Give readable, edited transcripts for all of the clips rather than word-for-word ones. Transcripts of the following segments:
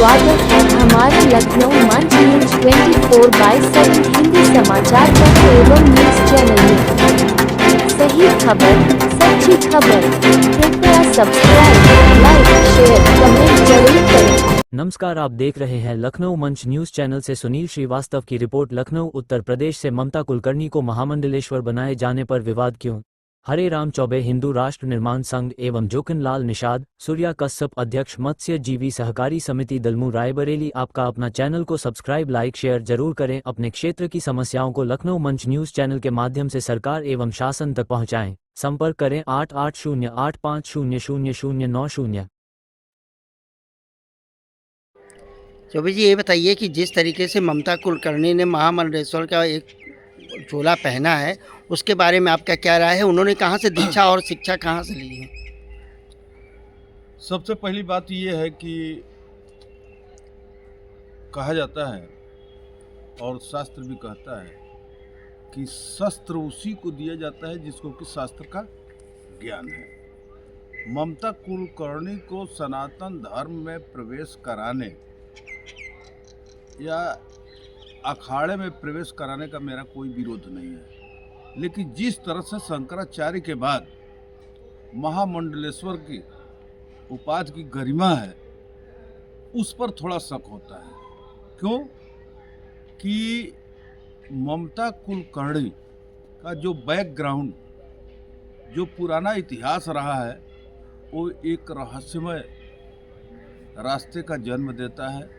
स्वागत है हमारे लखनऊ मंच न्यूज 24/7 हिंदी समाचार पत्र एवं न्यूज चैनल में। सही खबर, सच्ची खबर। कृपया सब्सक्राइब, लाइक, शेयर, कमेंट जरूर करें। नमस्कार, आप देख रहे हैं लखनऊ मंच न्यूज चैनल से सुनील श्रीवास्तव की रिपोर्ट। लखनऊ उत्तर प्रदेश से ममता कुलकर्णी को महामंडलेश्वर बनाए जाने पर विवाद क्यों? हरे राम चौबे हिंदू राष्ट्र निर्माण संघ एवं जोखनलाल निषाद सूर्या कश्यप अध्यक्ष मत्स्य जीवी सहकारी समिति दलमू रायबरेली। आपका अपना चैनल को सब्सक्राइब, लाइक, शेयर जरूर करें। अपने क्षेत्र की समस्याओं को लखनऊ मंच न्यूज चैनल के माध्यम से सरकार एवं शासन तक पहुंचाएं। संपर्क करें 8808500090। चौबे जी, ये बताइए कि जिस तरीके से ममता कुलकर्णी ने महामंडलेश्वर का एक चोला पहना है, उसके बारे में आपका क्या राय है? उन्होंने कहाँ से दीक्षा और शिक्षा कहाँ से ली है? सबसे पहली बात ये है कि कहा जाता है और शास्त्र भी कहता है कि शस्त्र उसी को दिया जाता है जिसको कि शास्त्र का ज्ञान है। ममता कुलकर्णी को सनातन धर्म में प्रवेश कराने या अखाड़े में प्रवेश कराने का मेरा कोई विरोध नहीं है, लेकिन जिस तरह से शंकराचार्य के बाद महामंडलेश्वर की उपाधि की गरिमा है, उस पर थोड़ा शक होता है। क्यों? कि ममता कुलकर्णी का जो बैकग्राउंड, जो पुराना इतिहास रहा है, वो एक रहस्यमय रास्ते का जन्म देता है।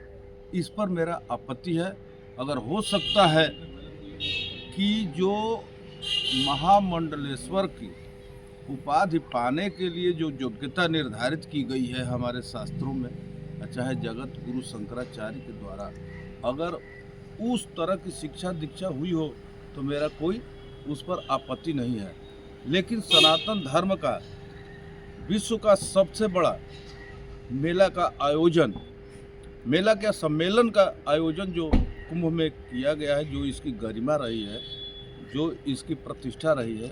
इस पर मेरा आपत्ति है। अगर हो सकता है कि जो महामंडलेश्वर की उपाधि पाने के लिए जो योग्यता निर्धारित की गई है हमारे शास्त्रों में, चाहे जगत गुरु शंकराचार्य के द्वारा, अगर उस तरह की शिक्षा दीक्षा हुई हो तो मेरा कोई उस पर आपत्ति नहीं है। लेकिन सनातन धर्म का विश्व का सबसे बड़ा मेला का आयोजन, मेला क्या सम्मेलन का आयोजन जो कुंभ में किया गया है, जो इसकी गरिमा रही है, जो इसकी प्रतिष्ठा रही है,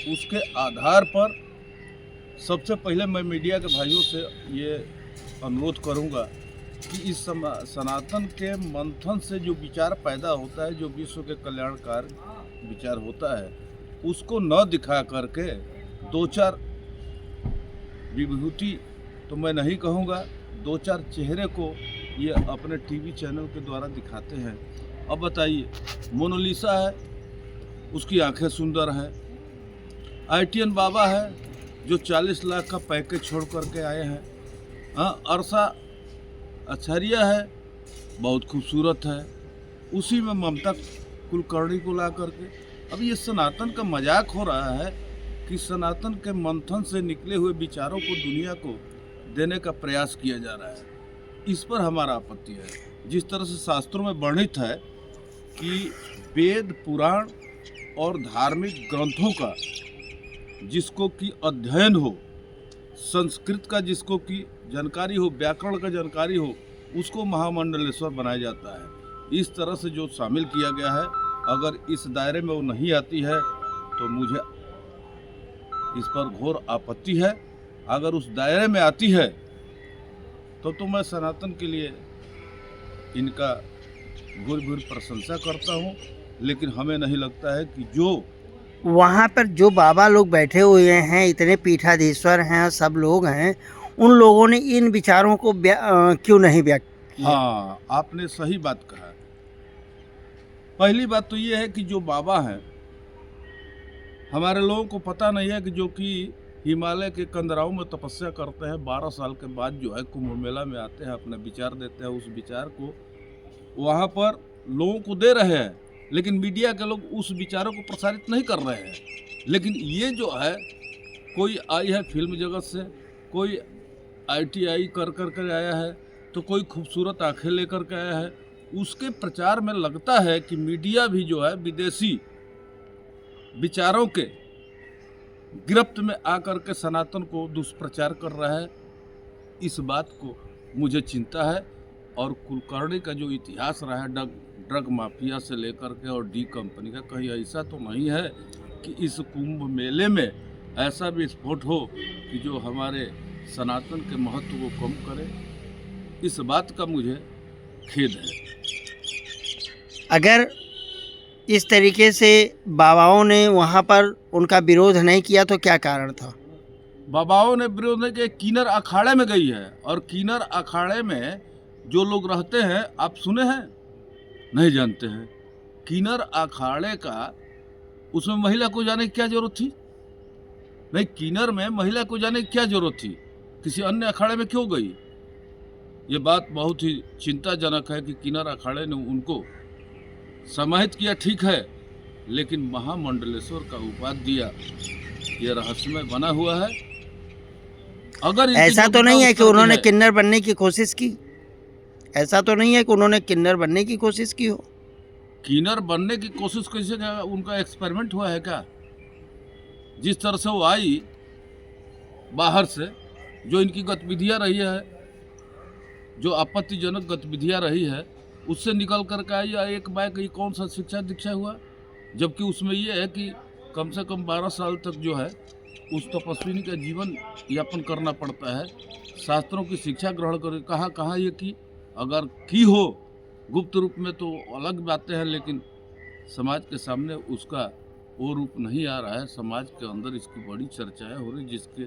उसके आधार पर सबसे पहले मैं मीडिया के भाइयों से ये अनुरोध करूंगा कि इस सनातन के मंथन से जो विचार पैदा होता है, जो विश्व के कल्याणकारी विचार होता है, उसको न दिखा करके दो चार विभूति तो मैं नहीं कहूँगा, दो चार चेहरे को ये अपने टीवी चैनल के द्वारा दिखाते हैं। अब बताइए, मोनालिसा है, उसकी आंखें सुंदर हैं। ITN बाबा है जो 40 लाख का पैकेज छोड़ करके आए हैं। हाँ, अरसा अचरिया है, बहुत खूबसूरत है। उसी में ममता कुलकर्णी को ला करके अब ये सनातन का मजाक हो रहा है कि सनातन के मंथन से निकले हुए विचारों को दुनिया को देने का प्रयास किया जा रहा है। इस पर हमारा आपत्ति है। जिस तरह से शास्त्रों में वर्णित है कि वेद, पुराण और धार्मिक ग्रंथों का जिसको कि अध्ययन हो, संस्कृत का जिसको कि जानकारी हो, व्याकरण का जानकारी हो, उसको महामंडलेश्वर बनाया जाता है। इस तरह से जो शामिल किया गया है, अगर इस दायरे में वो नहीं आती है तो मुझे इस पर घोर आपत्ति है। अगर उस दायरे में आती है तो मैं सनातन के लिए इनका भूरि प्रशंसा करता हूँ, लेकिन हमें नहीं लगता है कि जो वहाँ पर जो बाबा लोग बैठे हुए हैं, इतने पीठाधीश्वर हैं, सब लोग हैं, उन लोगों ने इन विचारों को क्यों नहीं व्यक्त किया? हाँ, आपने सही बात कहा। पहली बात तो ये है कि जो बाबा हैं, हमारे लोगों को पता नहीं है कि जो कि हिमालय के कंदराओं में तपस्या करते हैं, 12 साल के बाद जो है कुंभ मेला में आते हैं, अपना विचार देते हैं। उस विचार को वहाँ पर लोगों को दे रहे हैं, लेकिन मीडिया के लोग उस विचारों को प्रसारित नहीं कर रहे हैं। लेकिन ये जो है, कोई आई है फिल्म जगत से, कोई ITI कर आया है, तो कोई खूबसूरत आंखें लेकर के आया है। उसके प्रचार में लगता है कि मीडिया भी जो है विदेशी विचारों के गिरफ्त में आकर के सनातन को दुष्प्रचार कर रहा है। इस बात को मुझे चिंता है। और कुलकर्णी का जो इतिहास रहा है ड्रग माफिया से लेकर के और डी कंपनी का, कहीं ऐसा तो नहीं है कि इस कुंभ मेले में ऐसा भी विस्फोट हो कि जो हमारे सनातन के महत्व को कम करे। इस बात का मुझे खेद है। अगर इस तरीके से बाबाओं ने वहाँ पर उनका विरोध नहीं किया तो क्या कारण था? बाबाओं ने विरोध नहीं किया, किन्नर अखाड़े में गई है, और किन्नर अखाड़े में जो लोग रहते हैं आप सुने हैं? नहीं जानते हैं। किन्नर अखाड़े का उसमें महिला को जाने की क्या जरूरत थी? नहीं, किन्नर में महिला को जाने की क्या जरूरत थी? किसी अन्य अखाड़े में क्यों गई? ये बात बहुत ही चिंताजनक है कि किन्नर अखाड़े ने उनको समाहित किया, ठीक है, लेकिन महामंडलेश्वर का उपाधि दिया, ये रहस्यमय बना हुआ है। अगर ऐसा तो नहीं है कि उन्होंने किन्नर बनने की कोशिश की? ऐसा तो नहीं है कि उन्होंने किन्नर बनने की कोशिश की हो? किन्नर बनने की कोशिश कैसे? क्या उनका एक्सपेरिमेंट हुआ है क्या? जिस तरह से वो आई बाहर से, जो इनकी गतिविधियां रही है, जो आपत्तिजनक गतिविधियां रही है, उससे निकल कर के आई एक बैग, ये कौन सा शिक्षा दीक्षा हुआ? जबकि उसमें ये है कि कम से कम 12 साल तक जो है उस तपस्विनी का जीवन यापन करना पड़ता है, शास्त्रों की शिक्षा ग्रहण कर। कहाँ ये की? अगर की हो गुप्त रूप में तो अलग बातें हैं, लेकिन समाज के सामने उसका वो रूप नहीं आ रहा है। समाज के अंदर इसकी बड़ी चर्चाएं हो रही, जिसके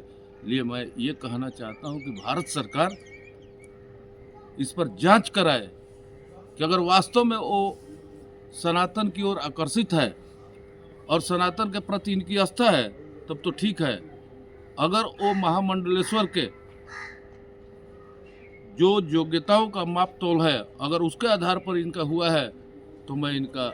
लिए मैं ये कहना चाहता हूँ कि भारत सरकार इस पर जांच कराए कि अगर वास्तव में वो सनातन की ओर आकर्षित है और सनातन के प्रति इनकी आस्था है, तब तो ठीक है। अगर वो महामंडलेश्वर के जो योग्यताओं का माप तोल है, अगर उसके आधार पर इनका हुआ है, तो मैं इनका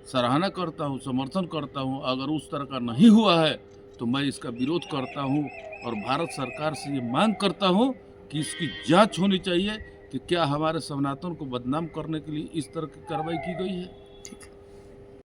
सराहना करता हूँ, समर्थन करता हूँ। अगर उस तरह का नहीं हुआ है तो मैं इसका विरोध करता हूँ और भारत सरकार से ये मांग करता हूँ कि इसकी जांच होनी चाहिए कि क्या हमारे सनातन को बदनाम करने के लिए इस तरह की कार्रवाई की गई है।